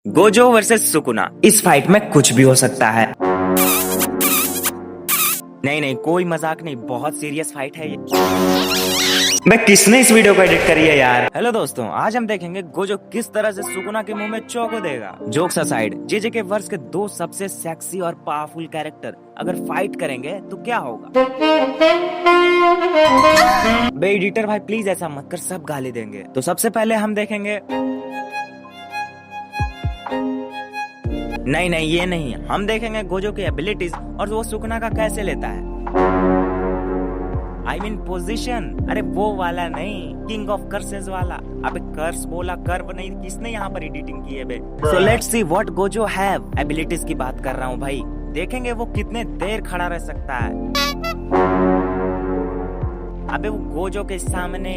Gojo versus Sukuna, इस fight में कुछ भी हो सकता है। नहीं, कोई मजाक नहीं, बहुत सीरियस फाइट है ये। मैं किसने इस वीडियो को एडिट करी है यार। हेलो दोस्तों, आज हम देखेंगे गोजो किस तरह से सुकुना के मुंह में चौको देगा। जोक्स असाइड, जेजे के वर्ष के दो सबसे सेक्सी और पावरफुल कैरेक्टर अगर फाइट करेंगे तो क्या होगा। बे एडिटर भाई प्लीज ऐसा मत कर, सब गाली देंगे। तो सबसे पहले हम देखेंगे, नहीं ये नहीं, हम देखेंगे गोजो की एबिलिटीज और वो सुकुना का कैसे लेता है। I mean पोजीशन, अरे वो वाला नहीं, किंग ऑफ कर्सेस वाला। अबे कर्स बोला, कर्व नहीं, किसने यहाँ पर एडिटिंग की है बे। So let's see what Gojo have. Abilities की बात कर रहा हूँ भाई, देखेंगे वो कितने देर खड़ा रह सकता है। अबे वो गोजो के सामने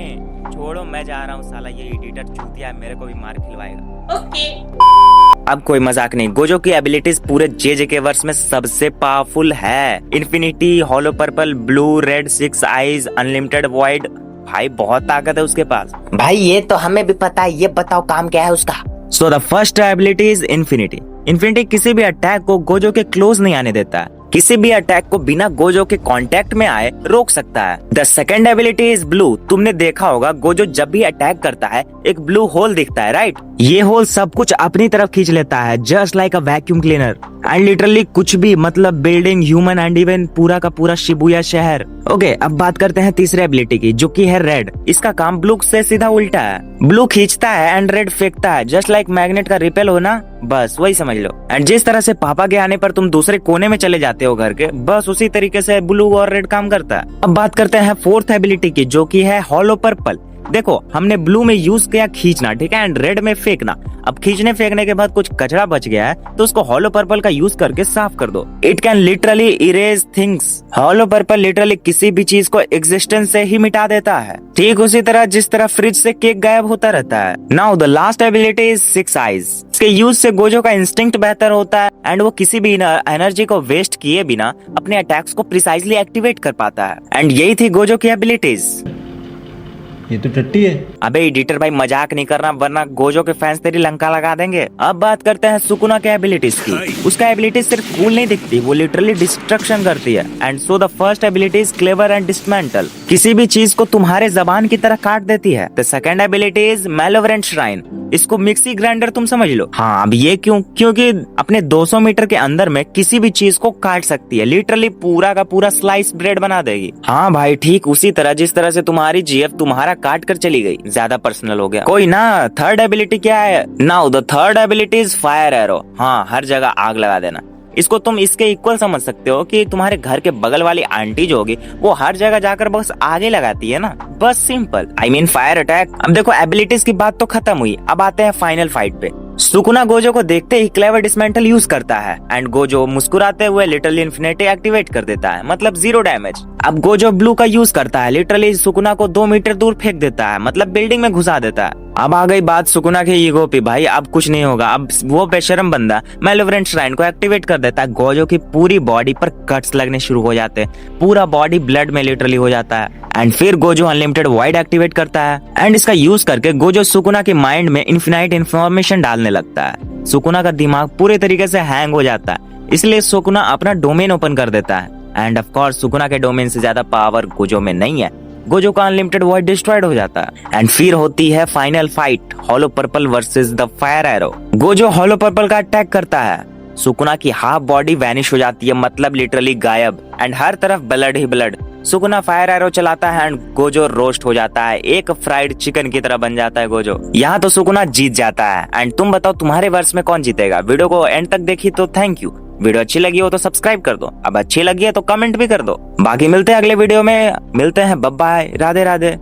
छोड़ो, मैं जा रहा हूँ, साला ये एडिटर चूतिया है, मेरे को भी मार खिलवाएगा। ओके। अब कोई मजाक नहीं, गोजो की एबिलिटीज पूरे जेजे के वर्ष में सबसे पावरफुल है। Infinity, hollow purple, blue, red, 6 eyes, unlimited void. भाई बहुत ताकत है उसके पास। भाई ये तो हमें भी पता है, ये बताओ काम क्या है उसका। So the first ability is infinity. Infinity किसी भी अटैक को गोजो के क्लोज नहीं आने देता है, किसी भी अटैक को बिना गोजो के कांटेक्ट में आए रोक सकता है। The second ability is blue. तुमने देखा होगा गोजो जब भी अटैक करता है एक ब्लू होल दिखता है, राइट। ये होल सब कुछ अपनी तरफ खींच लेता है, just like a vacuum cleaner. And literally कुछ भी, मतलब बिल्डिंग, ह्यूमन एंड इवन पूरा का पूरा शिबुया शहर। ओके, अब बात करते हैं तीसरे एबिलिटी की, जो की है रेड। इसका काम ब्लू से सीधा उल्टा है। ब्लू खींचता है एंड रेड फेंकता है, जस्ट लाइक मैग्नेट का रिपेल हो ना, बस वही समझ लो। एंड जिस तरह से पापा के आने पर तुम दूसरे कोने में चले जाते हो घर के, बस उसी तरीके से ब्लू और रेड काम करता है। अब बात करते हैं फोर्थ एबिलिटी की, जो की है हॉलो पर्पल। देखो, हमने ब्लू में यूज किया खींचना, ठीक है, एंड रेड में फेंकना। अब खींचने फेंकने के बाद कुछ कचरा बच गया है तो उसको हॉलो पर्पल का यूज करके साफ कर दो। It can literally erase things. Hollow purple literally किसी भी चीज को एग्जिस्टेंस से ही मिटा देता है, ठीक उसी तरह जिस तरह फ्रिज से केक गायब होता रहता है। Now the last ability is 6 eyes. इसके यूज से गोजो का इंस्टिंक्ट बेहतर होता है एंड वो किसी भी एनर्जी को वेस्ट किए बिना अपने अटैक्स को प्रिसाइजली एक्टिवेट कर पाता है। एंड यही थी गोजो की एबिलिटीज। ये तो टट्टी है। अबे एडिटर भाई मजाक नहीं करना, वरना गोजो के फैंस तेरी लंका लगा देंगे। अब बात करते हैं सुकुना के एबिलिटीज की। उसका एबिलिटीज सिर्फ कूल नहीं दिखती, वो लिटरली डिस्ट्रक्शन करती है। And so the first ability is clever and dismantle. किसी भी चीज को तुम्हारे जबान की तरह काट देती है। The second ability is malevolent shrine. इसको मिक्सी ग्राइंडर तुम समझ लो। हाँ, अब ये क्यों? क्योंकि अपने 200 मीटर के अंदर में किसी भी चीज को काट सकती है, लिटरली पूरा का पूरा स्लाइस ब्रेड बना देगी। हाँ भाई, ठीक उसी तरह जिस तरह से तुम्हारी जीएफ तुम्हारा काट कर चली गई। ज्यादा पर्सनल हो गया कोई ना। थर्ड एबिलिटी क्या है? Now the third ability is fire arrow. हाँ, हर जगह आग लगा देना। इसको तुम इसके इक्वल समझ सकते हो कि तुम्हारे घर के बगल वाली आंटी जो होगी वो हर जगह जाकर बस आगे लगाती है ना, बस simple. I mean fire attack. अब देखो, एबिलिटीज की बात तो खत्म हुई, अब आते हैं फाइनल फाइट पे। सुकुना गोजो को देखते ही क्लेवर डिसमेंटल यूज करता है एंड गोजो मुस्कुराते हुए लिटरली इन्फिनिटी एक्टिवेट कर देता है, मतलब 0 डैमेज। अब गोजो ब्लू का यूज करता है, लिटरली सुकुना को 2 मीटर दूर फेंक देता है, मतलब बिल्डिंग में घुसा देता है। अब आ गई बात सुकुना के ईगो पे भाई, अब कुछ नहीं होगा। अब वो बेशरम बंदा मैलोवेरेंट श्राइन को एक्टिवेट कर देता है। गोजो की पूरी बॉडी पर कट्स लगने शुरू हो जाते हैं, पूरा बॉडी ब्लड में लिटरली हो जाता है। एंड फिर गोजो अनलिमिटेड वॉइड एक्टिवेट करता है एंड इसका यूज करके गोजो सुकुना के माइंड में इनफिनाइट इन्फॉर्मेशन डालने लगता है। सुकुना का दिमाग पूरे तरीके से हैंग हो जाता है, इसलिए सुकुना अपना डोमेन ओपन कर देता है। एंड ऑफ कोर्स सुकुना के डोमेन से ज्यादा पावर गोजो में नहीं है। गोजो का अनलिमिटेड वॉइड डिस्ट्रॉयड हो जाता है एंड फिर होती है final fight, hollow purple versus the fire arrow. Gojo hollow purple का अटैक करता है, सुकुना की हाफ बॉडी वैनिश हो जाती है, मतलब लिटरली गायब, एंड हर तरफ ब्लड ही ब्लड। सुकुना फायर एरो चलाता है एंड गोजो रोस्ट हो जाता है, एक फ्राइड चिकन की तरह बन जाता है गोजो। यहाँ तो सुकुना जीत जाता है। एंड तुम बताओ तुम्हारे वर्ष में कौन जीतेगा? वीडियो को एंड तक देखी तो थैंक यू। वीडियो अच्छी लगी हो तो सब्सक्राइब कर दो, अब अच्छी लगी है तो कमेंट भी कर दो। बाकी मिलते हैं अगले वीडियो में, मिलते हैं, बाय बाय, राधे राधे।